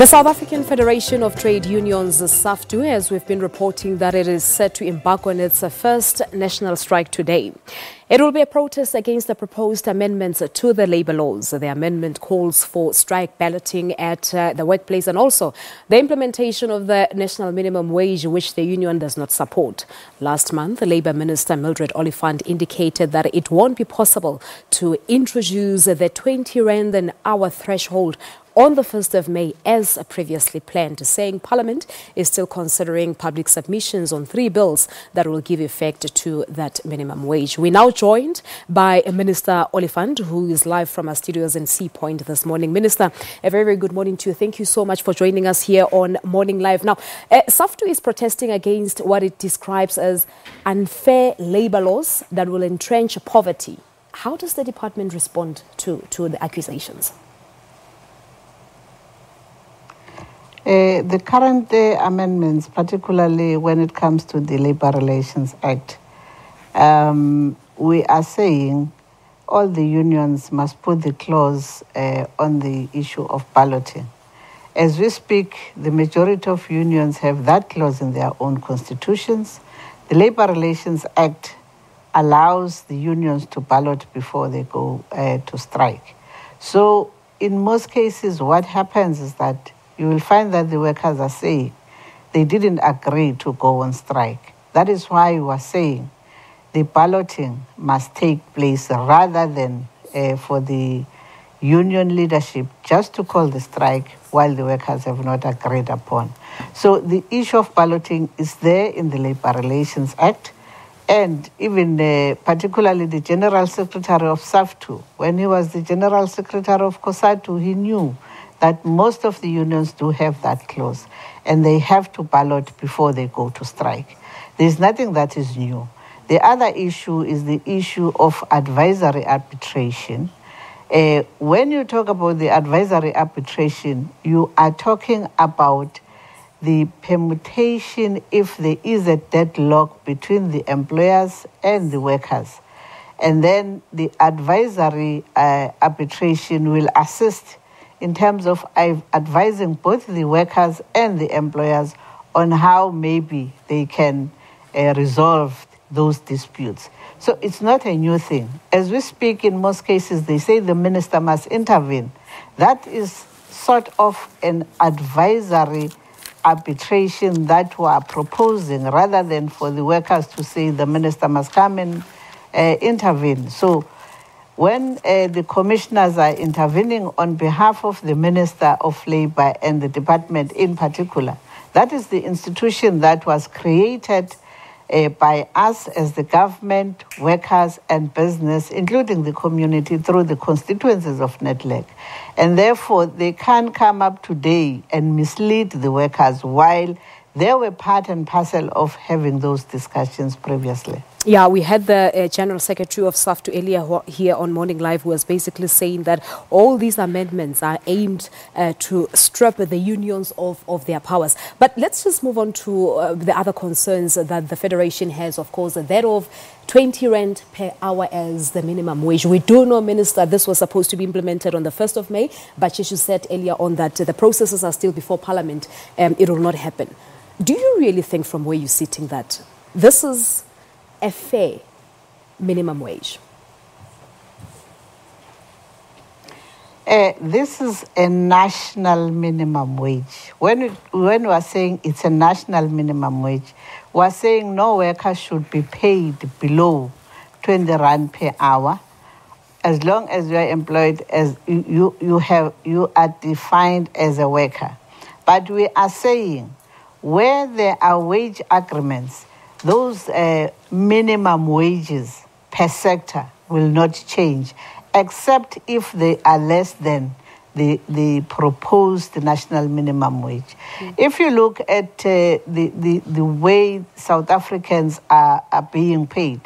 The South African Federation of Trade Unions, Saftu, as we've been reporting that it is set to embark on its first national strike today. It will be a protest against the proposed amendments to the labour laws. The amendment calls for strike balloting at the workplace and also the implementation of the national minimum wage, which the union does not support. Last month, Labour Minister Mildred Oliphant indicated that it won't be possible to introduce the 20 rand an hour threshold on the 1st of May as previously planned, saying Parliament is still considering public submissions on 3 bills that will give effect to that minimum wage. We're now joined by Minister Oliphant, who is live from our studios in Sea Point this morning. Minister, a very, very good morning to you. Thank you so much for joining us here on Morning Live. Now, Saftu is protesting against what it describes as unfair labour laws that will entrench poverty. How does the department respond to the accusations? The current amendments, particularly when it comes to the Labour Relations Act, we are saying all the unions must put the clause on the issue of balloting. As we speak, the majority of unions have that clause in their own constitutions. The Labour Relations Act allows the unions to ballot before they go to strike. So in most cases, what happens is that you will find that the workers are saying they didn't agree to go on strike. That is why we are saying the balloting must take place rather than for the union leadership just to call the strike while the workers have not agreed upon. So the issue of balloting is there in the Labour Relations Act, and even particularly the General Secretary of Saftu, when he was the General Secretary of COSATU, he knew that most of the unions do have that clause, and they have to ballot before they go to strike. There's nothing that is new. The other issue is the issue of advisory arbitration. When you talk about the advisory arbitration, you are talking about the permutation if there is a deadlock between the employers and the workers. And then the advisory arbitration will assist in terms of advising both the workers and the employers on how maybe they can resolve those disputes. So it's not a new thing. As we speak, in most cases, they say the minister must intervene. That is sort of an advisory arbitration that we are proposing, rather than for the workers to say the minister must come and intervene. So when the commissioners are intervening on behalf of the Minister of Labour and the department in particular, that is the institution that was created by us as the government, workers and business, including the community, through the constituencies of NETLEC. And therefore, they can't come up today and mislead the workers while they were part and parcel of having those discussions previously. Yeah, we had the General Secretary of Saftu earlier here on Morning Live, who was basically saying that all these amendments are aimed to strip the unions of their powers. But let's just move on to the other concerns that the Federation has, of course, that of 20 rand per hour as the minimum wage. We do know, Minister, this was supposed to be implemented on the 1st of May, but you said earlier on that the processes are still before Parliament. It will not happen. Do you really think, from where you're sitting, that this is a fair minimum wage? This is a national minimum wage. When we are saying it's a national minimum wage, we are saying no worker should be paid below 20 rand per hour, as long as you are employed as you are defined as a worker. But we are saying where there are wage agreements, those minimum wages per sector will not change, except if they are less than the proposed national minimum wage. If you look at the way South Africans are being paid,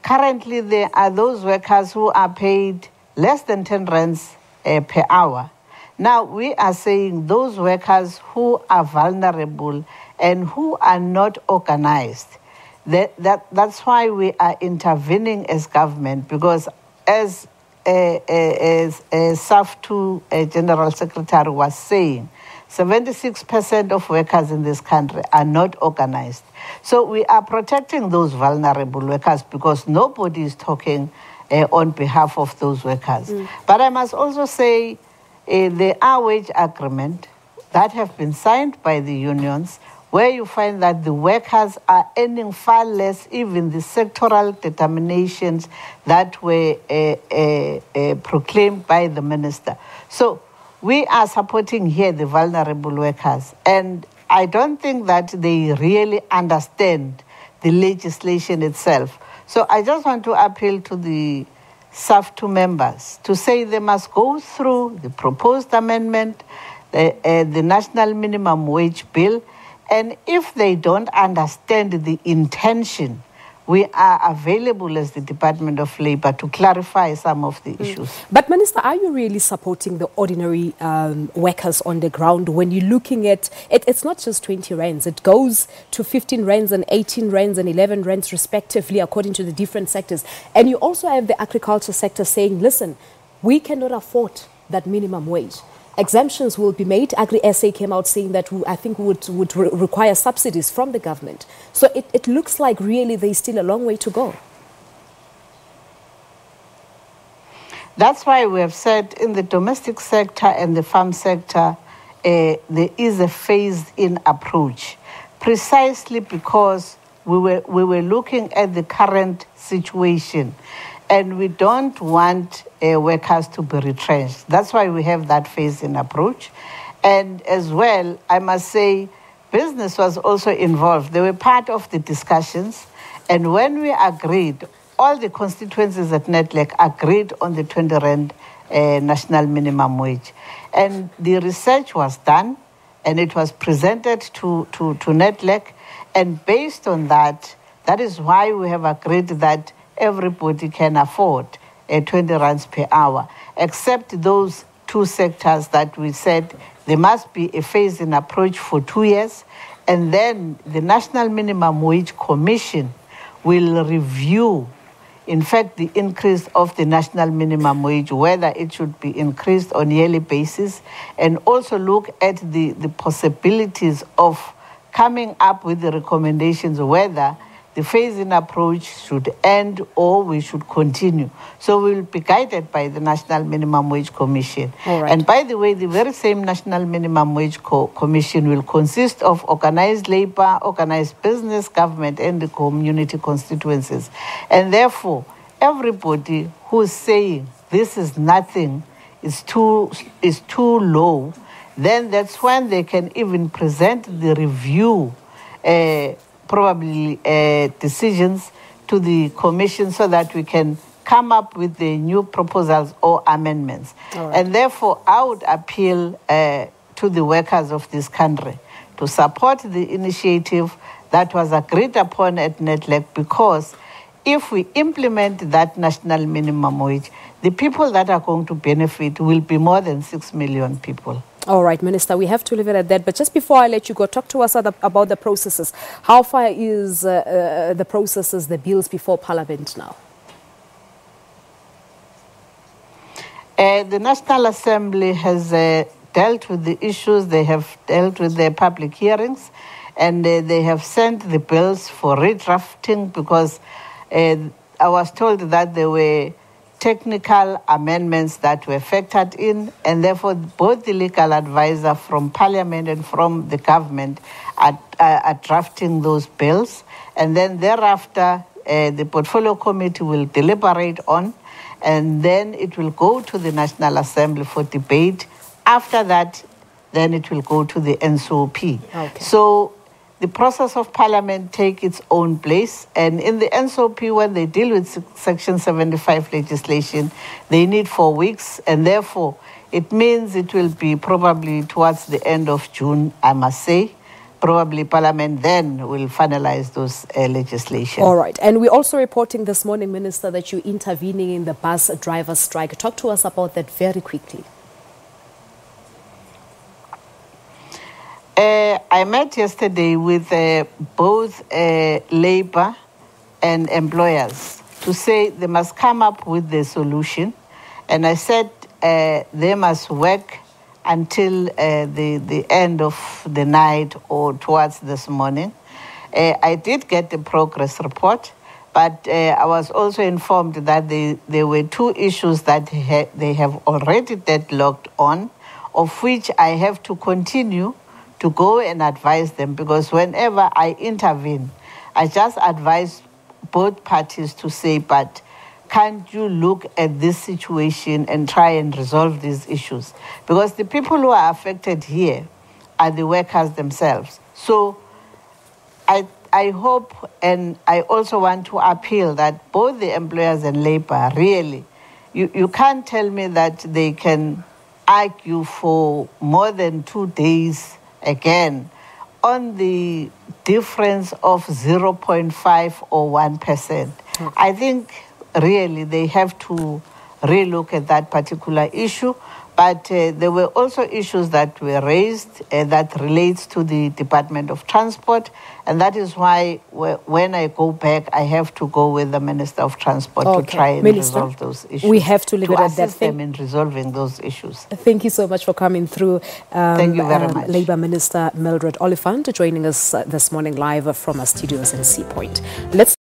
currently there are those workers who are paid less than 10 rands per hour. Now, we are saying those workers who are vulnerable and who are not organized, that's why we are intervening as government, because as Saftu General Secretary was saying, 76% of workers in this country are not organized. So we are protecting those vulnerable workers because nobody is talking on behalf of those workers. But I must also say there are wage agreements that have been signed by the unions where you find that the workers are earning far less, even the sectoral determinations that were proclaimed by the minister. So we are supporting here the vulnerable workers, and I don't think that they really understand the legislation itself. So I just want to appeal to the Saftu members to say they must go through the proposed amendment, the National Minimum Wage Bill, and if they don't understand the intention, we are available as the Department of Labour to clarify some of the issues. But Minister, are you really supporting the ordinary workers on the ground when you're looking at it? It's not just 20 rands. It goes to 15 rands and 18 rands and 11 rands respectively according to the different sectors. And you also have the agriculture sector saying, listen, we cannot afford that minimum wage. Exemptions will be made. Agri-SA came out saying that I think would require subsidies from the government. So it looks like really there's still a long way to go. That's why we have said in the domestic sector and the farm sector, there is a phased-in approach, precisely because we were looking at the current situation. And we don't want workers to be retrenched. That's why we have that phase-in approach. And as well, I must say, business was also involved. They were part of the discussions. And when we agreed, all the constituencies at NETLEC agreed on the 20 Rand national minimum wage. And the research was done, and it was presented to NETLEC. And based on that, that is why we have agreed that everybody can afford 20 rands per hour, except those two sectors that we said there must be a phase-in approach for 2 years, and then the National Minimum Wage Commission will review, in fact, the increase of the national minimum wage, whether it should be increased on a yearly basis, and also look at the possibilities of coming up with the recommendations whether the phase-in approach should end or we should continue. So we will be guided by the National Minimum Wage Commission. All right. And by the way, the very same National Minimum Wage Commission will consist of organized labor, organized business, government, and the community constituencies. And therefore, everybody who is saying this is nothing, is too low, then that's when they can even present the review probably decisions to the commission so that we can come up with the new proposals or amendments. Right. And therefore, I would appeal to the workers of this country to support the initiative that was agreed upon at NETLEC, because if we implement that national minimum wage, the people that are going to benefit will be more than 6 million people. All right, Minister, we have to leave it at that. But just before I let you go, talk to us about the processes. How far is the processes, the bills before Parliament now? The National Assembly has dealt with the issues. They have dealt with the public hearings, and they have sent the bills for redrafting because I was told that there were technical amendments that were factored in, and therefore both the legal advisor from Parliament and from the government are drafting those bills. And then thereafter, the Portfolio Committee will deliberate on, and then it will go to the National Assembly for debate. After that, then it will go to the NCOP. Okay. So the process of Parliament take its own place, and in the NCOP, when they deal with Section 75 legislation, they need 4 weeks, and therefore it means it will be probably towards the end of June, I must say. Probably Parliament then will finalize those legislation. All right. And we're also reporting this morning, Minister, that you're intervening in the bus driver strike. Talk to us about that very quickly. I met yesterday with both labor and employers to say they must come up with the solution. And I said they must work until the end of the night or towards this morning. I did get the progress report, but I was also informed that there were 2 issues that they have already deadlocked on, of which I have to continue to go and advise them, because whenever I intervene, I just advise both parties to say, but can't you look at this situation and try and resolve these issues? Because the people who are affected here are the workers themselves. So I hope, and I also want to appeal that both the employers and Labour, really, you can't tell me that they can argue for more than 2 days again on the difference of 0.5 or 1%. I think really they have to relook at that particular issue. But there were also issues that were raised that relates to the Department of Transport, and that is why when I go back, I have to go with the Minister of Transport to try and resolve those issues. We have to leave it at that. Assist them in resolving those issues. Thank you so much for coming through. Thank you very much. Labour Minister Mildred Oliphant joining us this morning live from our studios in Sea Point. Let's